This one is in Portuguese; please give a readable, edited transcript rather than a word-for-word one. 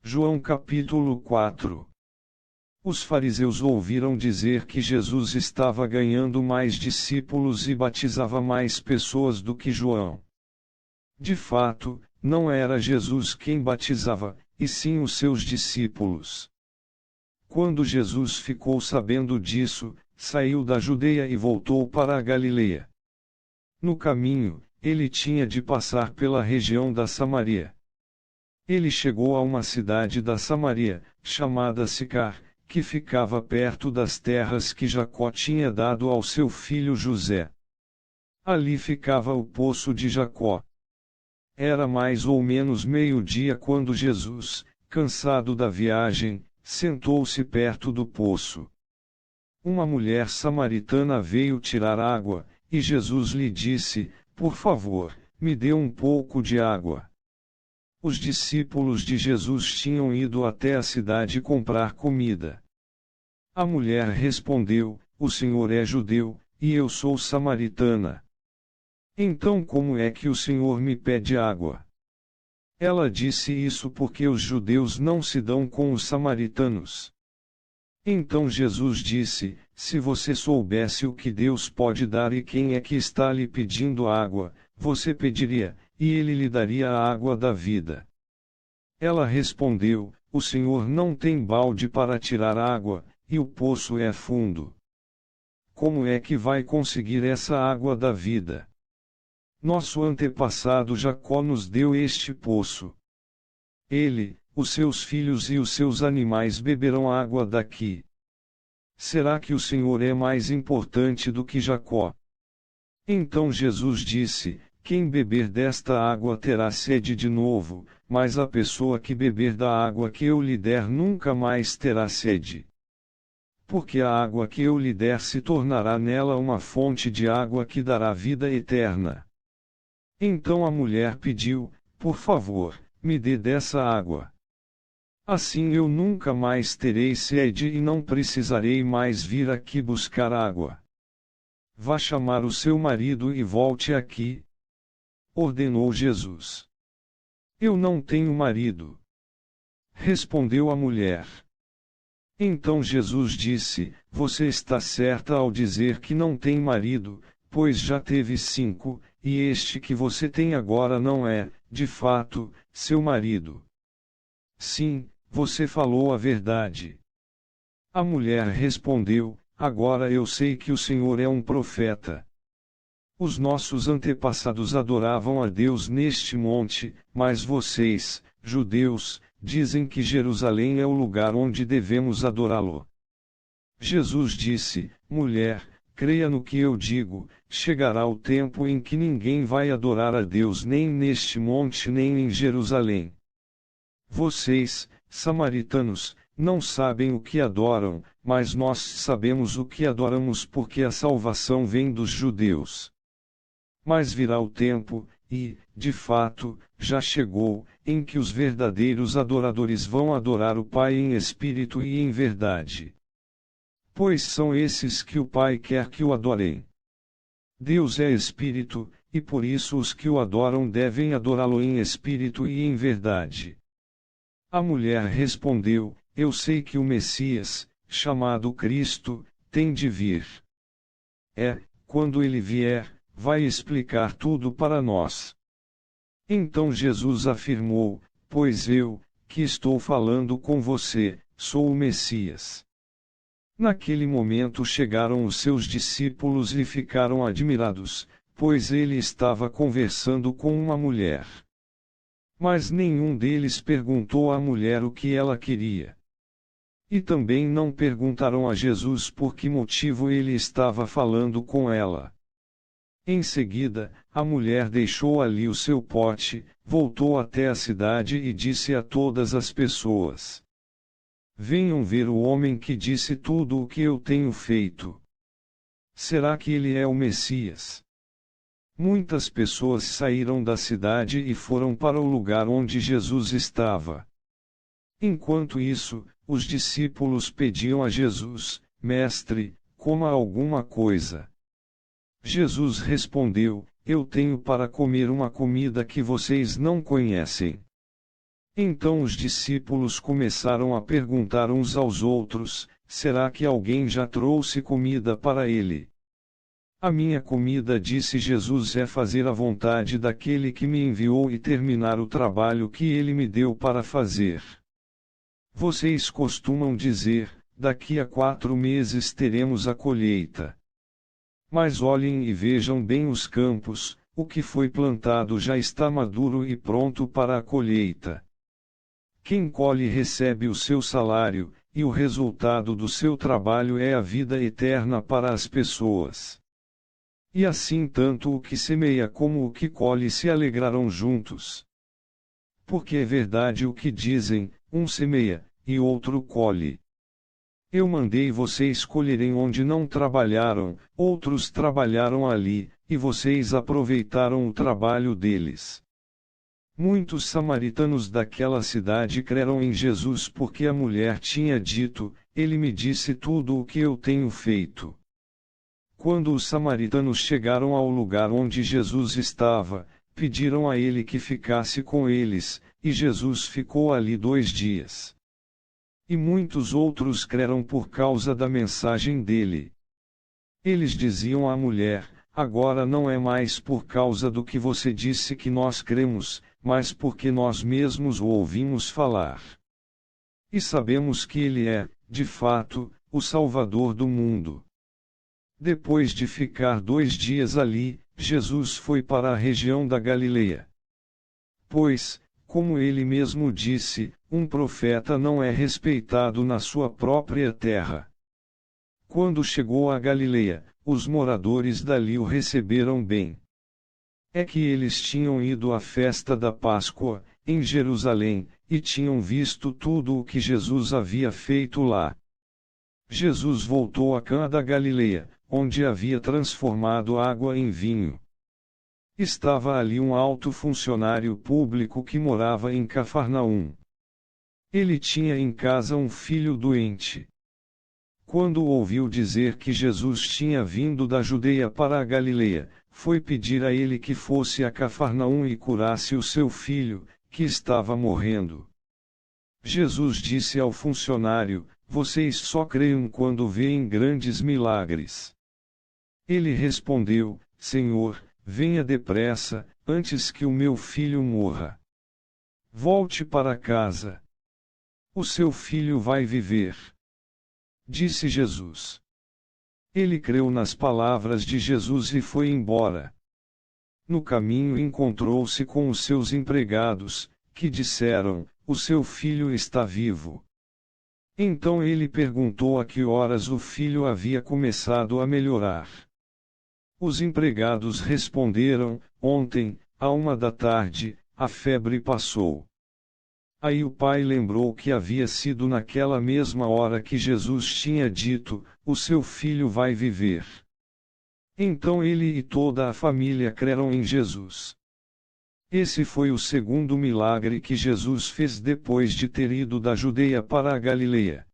João capítulo 4. Os fariseus ouviram dizer que Jesus estava ganhando mais discípulos e batizava mais pessoas do que João. De fato, não era Jesus quem batizava, e sim os seus discípulos. Quando Jesus ficou sabendo disso, saiu da Judeia e voltou para a Galileia. No caminho, ele tinha de passar pela região da Samaria. Ele chegou a uma cidade da Samaria, chamada Sicar, que ficava perto das terras que Jacó tinha dado ao seu filho José. Ali ficava o poço de Jacó. Era mais ou menos meio-dia quando Jesus, cansado da viagem, sentou-se perto do poço. Uma mulher samaritana veio tirar água, e Jesus lhe disse: "Por favor, me dê um pouco de água." Os discípulos de Jesus tinham ido até a cidade comprar comida. A mulher respondeu: "O Senhor é judeu, e eu sou samaritana. Então como é que o Senhor me pede água?" Ela disse isso porque os judeus não se dão com os samaritanos. Então Jesus disse: "Se você soubesse o que Deus pode dar e quem é que está lhe pedindo água, você pediria, e ele lhe daria a água da vida." Ela respondeu: "O Senhor não tem balde para tirar água, e o poço é fundo. Como é que vai conseguir essa água da vida? Nosso antepassado Jacó nos deu este poço. Ele, os seus filhos e os seus animais beberão água daqui. Será que o Senhor é mais importante do que Jacó?" Então Jesus disse: "Quem beber desta água terá sede de novo, mas a pessoa que beber da água que eu lhe der nunca mais terá sede. Porque a água que eu lhe der se tornará nela uma fonte de água que dará vida eterna." Então a mulher pediu: "Por favor, me dê dessa água. Assim eu nunca mais terei sede e não precisarei mais vir aqui buscar água." "Vá chamar o seu marido e volte aqui," ordenou Jesus. "Eu não tenho marido," respondeu a mulher. Então Jesus disse: "Você está certa ao dizer que não tem marido, pois já teve 5, e este que você tem agora não é, de fato, seu marido. Sim, você falou a verdade." A mulher respondeu: "Agora eu sei que o Senhor é um profeta. Os nossos antepassados adoravam a Deus neste monte, mas vocês, judeus, dizem que Jerusalém é o lugar onde devemos adorá-lo." Jesus disse: "Mulher, creia no que eu digo, chegará o tempo em que ninguém vai adorar a Deus nem neste monte nem em Jerusalém. Vocês, samaritanos, não sabem o que adoram, mas nós sabemos o que adoramos porque a salvação vem dos judeus. Mas virá o tempo, e, de fato, já chegou, em que os verdadeiros adoradores vão adorar o Pai em espírito e em verdade. Pois são esses que o Pai quer que o adorem. Deus é espírito, e por isso os que o adoram devem adorá-lo em espírito e em verdade." A mulher respondeu: "Eu sei que o Messias, chamado Cristo, tem de vir. Quando ele vier, vai explicar tudo para nós." Então Jesus afirmou: "Pois eu, que estou falando com você, sou o Messias." Naquele momento chegaram os seus discípulos e ficaram admirados, pois ele estava conversando com uma mulher. Mas nenhum deles perguntou à mulher o que ela queria. E também não perguntaram a Jesus por que motivo ele estava falando com ela. Em seguida, a mulher deixou ali o seu pote, voltou até a cidade e disse a todas as pessoas: "Venham ver o homem que disse tudo o que eu tenho feito. Será que ele é o Messias?" Muitas pessoas saíram da cidade e foram para o lugar onde Jesus estava. Enquanto isso, os discípulos pediam a Jesus: "Mestre, coma alguma coisa." Jesus respondeu: "Eu tenho para comer uma comida que vocês não conhecem." Então os discípulos começaram a perguntar uns aos outros: será que alguém já trouxe comida para ele? A minha comida, disse Jesus, é fazer a vontade daquele que me enviou e terminar o trabalho que ele me deu para fazer. Vocês costumam dizer: daqui a 4 meses teremos a colheita. Mas olhem e vejam bem os campos, o que foi plantado já está maduro e pronto para a colheita. Quem colhe recebe o seu salário, e o resultado do seu trabalho é a vida eterna para as pessoas. E assim tanto o que semeia como o que colhe se alegrarão juntos. Porque é verdade o que dizem: um semeia, e outro colhe. Eu mandei vocês colherem onde não trabalharam, outros trabalharam ali, e vocês aproveitaram o trabalho deles. Muitos samaritanos daquela cidade creram em Jesus porque a mulher tinha dito: ele me disse tudo o que eu tenho feito. Quando os samaritanos chegaram ao lugar onde Jesus estava, pediram a ele que ficasse com eles, e Jesus ficou ali 2 dias. E muitos outros creram por causa da mensagem dele. Eles diziam à mulher: agora não é mais por causa do que você disse que nós cremos, mas porque nós mesmos o ouvimos falar. E sabemos que ele é, de fato, o Salvador do mundo. Depois de ficar 2 dias ali, Jesus foi para a região da Galileia. Pois, como ele mesmo disse, um profeta não é respeitado na sua própria terra. Quando chegou a Galileia, os moradores dali o receberam bem. É que eles tinham ido à festa da Páscoa, em Jerusalém, e tinham visto tudo o que Jesus havia feito lá. Jesus voltou a Cã da Galileia, onde havia transformado água em vinho. Estava ali um alto funcionário público que morava em Cafarnaum. Ele tinha em casa um filho doente. Quando ouviu dizer que Jesus tinha vindo da Judeia para a Galileia, foi pedir a ele que fosse a Cafarnaum e curasse o seu filho, que estava morrendo. Jesus disse ao funcionário: vocês só creem quando veem grandes milagres. Ele respondeu: Senhor, venha depressa, antes que o meu filho morra. Volte para casa. O seu filho vai viver. Disse Jesus. Ele creu nas palavras de Jesus e foi embora. No caminho encontrou-se com os seus empregados, que disseram: o seu filho está vivo. Então ele perguntou a que horas o filho havia começado a melhorar. Os empregados responderam: ontem, à 1 da tarde, a febre passou. Aí o pai lembrou que havia sido naquela mesma hora que Jesus tinha dito: o seu filho vai viver. Então ele e toda a família creram em Jesus. Esse foi o segundo milagre que Jesus fez depois de ter ido da Judeia para a Galileia.